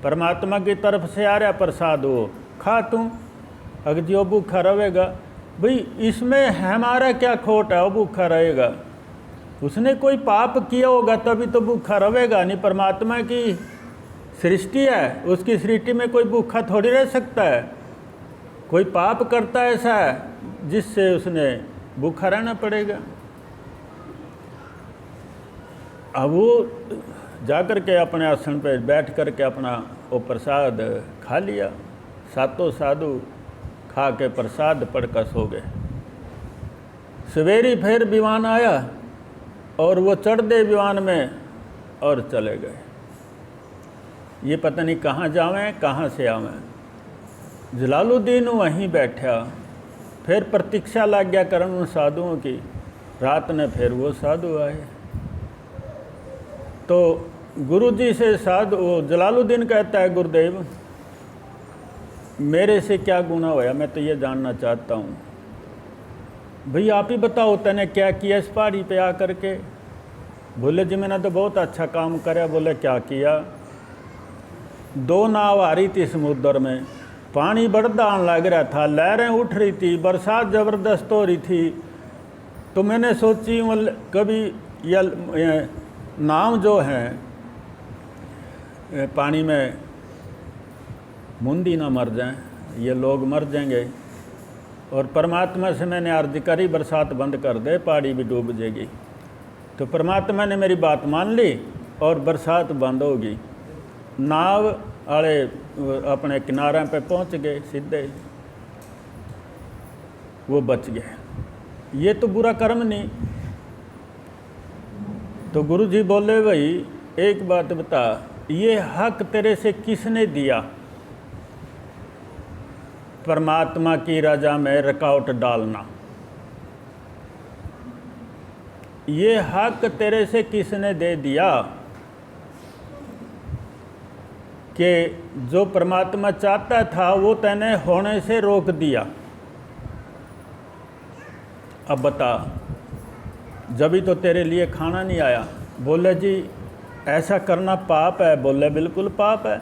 परमात्मा की तरफ से आ रहा प्रसाद, वो खा तू। अगर जो भूखा रहेगा, भाई इसमें हमारा क्या खोट है, वो भूखा रहेगा, उसने कोई पाप किया होगा तभी तो भूखा रहेगा, नहीं परमात्मा की सृष्टि है, उसकी सृष्टि में कोई भूखा थोड़ी रह सकता है। कोई पाप करता है ऐसा है जिससे उसने भूखा रहना पड़ेगा। अब वो जाकर के अपने आसन पर बैठ कर के अपना वो प्रसाद खा लिया। सातों साधु खा के प्रसाद पढ़कर सो गए। सवेरे फिर विमान आया और वो चढ़ दे विमान में और चले गए। ये पता नहीं कहाँ जावें कहाँ से आवें। जलालुद्दीन वहीं बैठा, फिर प्रतीक्षा लग गया करन उन साधुओं की। रात में फिर वो साधु आए तो गुरुजी से साधु जलालुद्दीन कहता है, गुरुदेव मेरे से क्या गुनाह होया, मैं तो ये जानना चाहता हूँ। भई आप ही बताओ तने क्या किया इस पहाड़ी पे आकर के। बोले जी मैंने तो बहुत अच्छा काम करा। बोले क्या किया? 2 नाव आ रही थी समुद्र में, पानी बढ़ता आने लग रहा था, लहरें उठ रही थी, बरसात ज़बरदस्त हो रही थी। तो मैंने सोची कभी यह नाव जो है पानी में मुंडी ना मर जाएं, ये लोग मर जाएंगे। और परमात्मा से मैंने अर्ज करी बरसात बंद कर दे, पहाड़ी भी डूब जाएगी। तो परमात्मा ने मेरी बात मान ली और बरसात बंद होगी। नाव वाले अपने किनारे पे पहुंच गए सीधे, वो बच गए। ये तो बुरा कर्म नहीं। तो गुरु जी बोले, भाई एक बात बता, ये हक तेरे से किसने दिया परमात्मा की रजा में रुकावट डालना? ये हक तेरे से किसने दे दिया कि जो परमात्मा चाहता था वो तैने होने से रोक दिया? अब बता, जभी तो तेरे लिए खाना नहीं आया। बोले जी ऐसा करना पाप है। बोले बिल्कुल पाप है।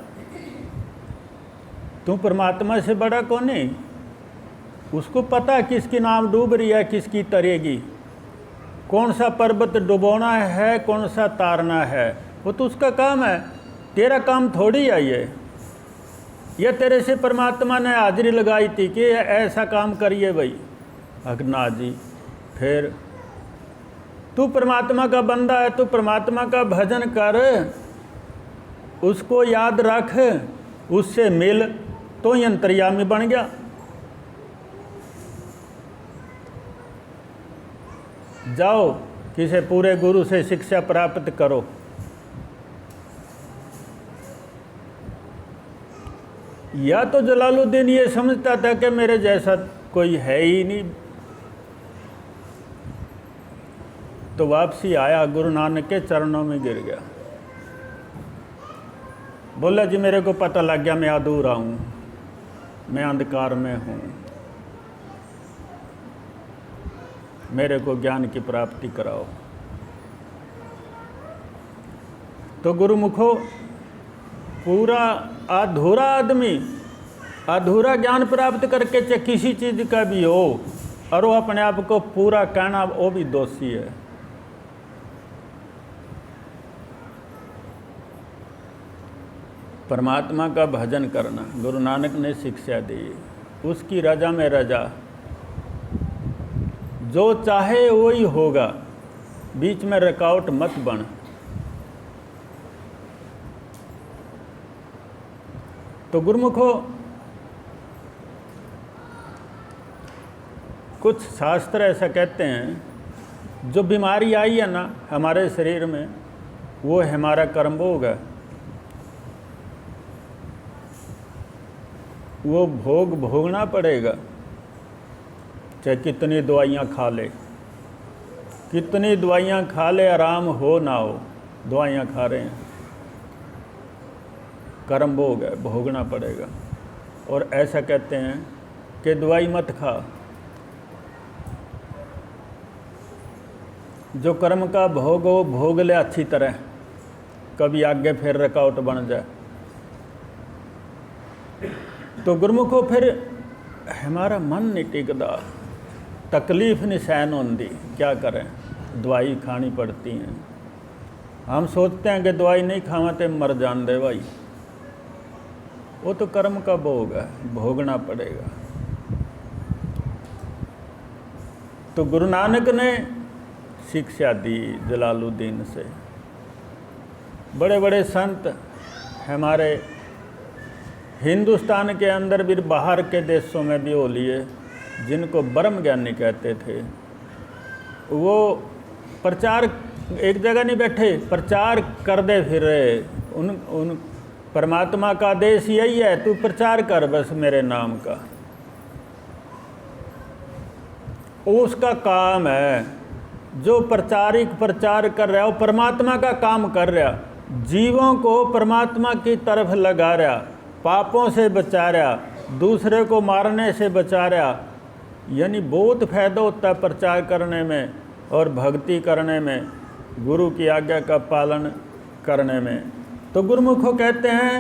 तू परमात्मा से बड़ा कौन है? उसको पता किसकी नाव डूब रही है, किसकी तरेगी, कौन सा पर्वत डुबोना है, कौन सा तारना है, वो तो उसका काम है। तेरा काम थोड़ी है ये तेरे से परमात्मा ने हाजिरी लगाई थी कि ऐसा काम करिए भाई। अगना जी, फिर तू परमात्मा का बंदा है, तू परमात्मा का भजन कर, उसको याद रख, उससे मिल, तो ही अंतर्यामी बन गया। जाओ किसी पूरे गुरु से शिक्षा प्राप्त करो। या तो जलालुद्दीन ये समझता था कि मेरे जैसा कोई है ही नहीं, तो वापसी आया, गुरु नानक के चरणों में गिर गया, बोला जी मेरे को पता लग गया मैं अधूरा हूँ, मैं अंधकार में हूँ, मेरे को ज्ञान की प्राप्ति कराओ। तो गुरुमुखो पूरा अधूरा आदमी अधूरा ज्ञान प्राप्त करके चाहे किसी चीज़ का भी हो और वो अपने आप को पूरा कहना, वो भी दोषी है। परमात्मा का भजन करना गुरु नानक ने शिक्षा दी, उसकी रजा में रजा, जो चाहे वही होगा, बीच में रुकावट मत बन। तो गुरुमुखो कुछ शास्त्र ऐसा कहते हैं, जो बीमारी आई है ना हमारे शरीर में, वो हमारा कर्मभोग है, वो भोग भोगना पड़ेगा, चाहे कितनी दवाइयाँ खा ले, कितनी दवाइयाँ खा ले, आराम हो ना हो, दवाइयाँ खा रहे हैं, कर्म भोग है, भोगना पड़ेगा। और ऐसा कहते हैं कि दवाई मत खा, जो कर्म का भोग हो भोग ले अच्छी तरह, कभी आगे फिर रुकावट बन जाए। तो गुरुमुखो फिर हमारा मन नहीं टिकता, तकलीफ नहीं सहन होती, क्या करें, दवाई खानी पड़ती है। हम सोचते हैं कि दवाई नहीं खावा तो मर जान दे भाई, वो तो कर्म का भोग है, भोगना पड़ेगा। तो गुरु नानक ने शिक्षा दी जलालुद्दीन से। बड़े बड़े संत हमारे हिंदुस्तान के अंदर भी, बाहर के देशों में भी हो लिए, जिनको ब्रह्म ज्ञानी कहते थे, वो प्रचार एक जगह नहीं बैठे, प्रचार कर दे फिर उन परमात्मा का आदेश यही है, तू प्रचार कर बस मेरे नाम का, उसका काम है। जो प्रचार कर रहा है वो परमात्मा का काम कर रहा, जीवों को परमात्मा की तरफ लगा रहा, पापों से बचा रहा, दूसरे को मारने से बचा रहा। यानी बहुत फायदा होता है प्रचार करने में और भक्ति करने में, गुरु की आज्ञा का पालन करने में। तो गुरुमुखो कहते हैं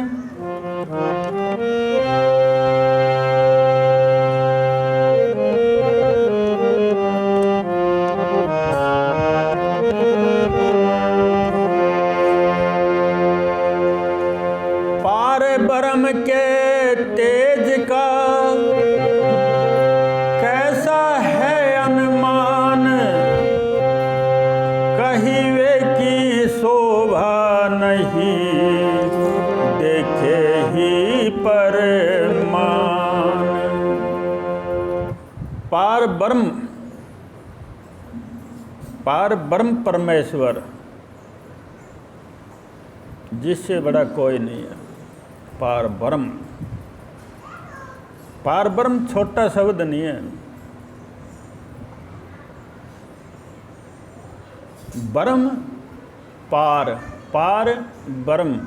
ब्रह्म के तेज का कैसा है अनुमान, कहिवे की शोभा नहीं, देखे ही परमान। पार ब्रह्म परमेश्वर, जिससे बड़ा कोई नहीं है। पार ब्रह्म छोटा शब्द नहीं है। ब्रह्म पार ब्रह्म,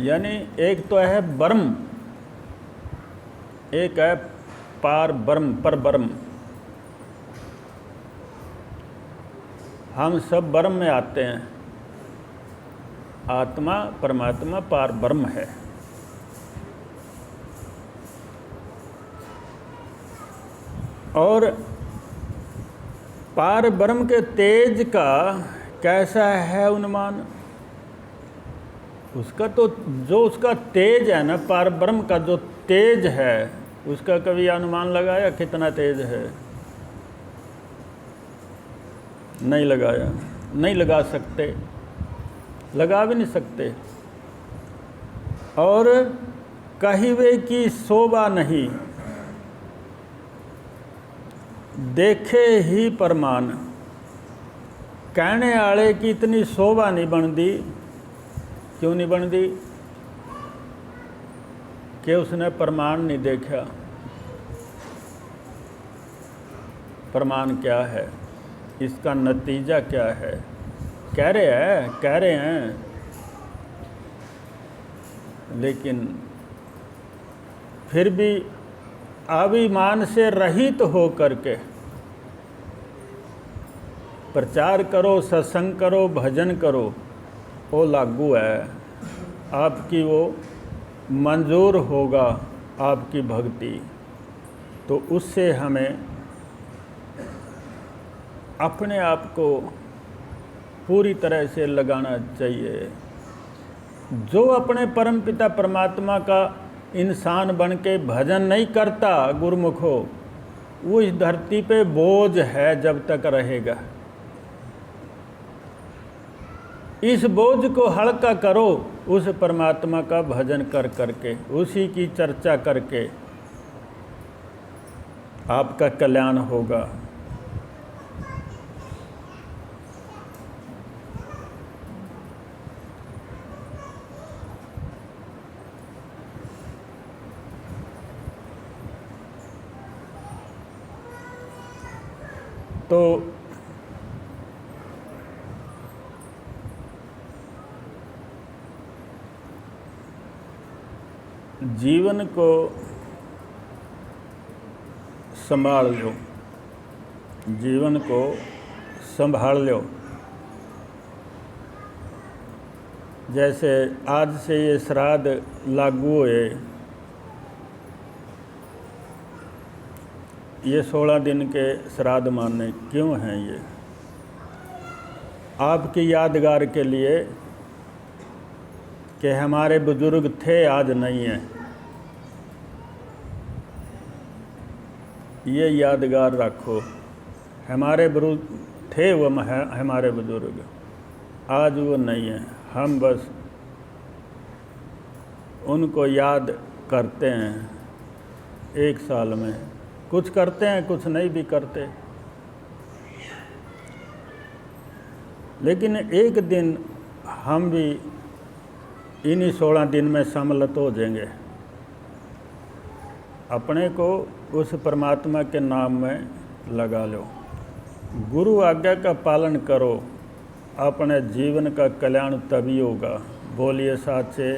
यानी एक तो है ब्रह्म, एक है पार ब्रह्म, पर ब्रह्म। हम सब ब्रह्म में आते हैं, आत्मा परमात्मा पार ब्रह्म है। और पार ब्रह्म के तेज का कैसा है अनुमान, उसका तो जो उसका तेज है ना, पार ब्रह्म का जो तेज है, उसका कभी अनुमान लगाया कितना तेज है? नहीं लगाया, नहीं लगा सकते, लगा भी नहीं सकते। और कहिवे की शोभा नहीं, देखे ही परमान। कहने वाले की इतनी शोभा नहीं बनती क्यों नहीं बनती? कि उसने प्रमाण नहीं देखा। प्रमाण क्या है, इसका नतीजा क्या है? कह रहे हैं, लेकिन फिर भी अभिमान से रहित हो करके प्रचार करो, सत्संग करो, भजन करो, वो लागू है। आपकी वो मंजूर होगा आपकी भक्ति, तो उससे हमें अपने आप को पूरी तरह से लगाना चाहिए। जो अपने परमपिता परमात्मा का इंसान बन के भजन नहीं करता गुरुमुख हो, वो इस धरती पे बोझ है जब तक रहेगा। इस बोझ को हल्का करो उस परमात्मा का भजन कर करके, उसी की चर्चा करके आपका कल्याण होगा। तो जीवन को संभाल लो, जीवन को संभाल लो। जैसे आज से ये श्राद्ध लागू हुए, ये 16 दिन के श्राद्ध माने क्यों हैं? ये आपकी यादगार के लिए कि हमारे बुजुर्ग थे, आज नहीं हैं। ये यादगार रखो, हमारे बुजुर्ग थे, वो हमारे बुजुर्ग, आज वो नहीं हैं। हम बस उनको याद करते हैं। एक साल में कुछ करते हैं, कुछ नहीं भी करते, लेकिन एक दिन हम भी इन्हीं 16 दिन में सम्मिलित हो जाएंगे। अपने को उस परमात्मा के नाम में लगा लो, गुरु आज्ञा का पालन करो, अपने जीवन का कल्याण तभी होगा। बोलिए साचे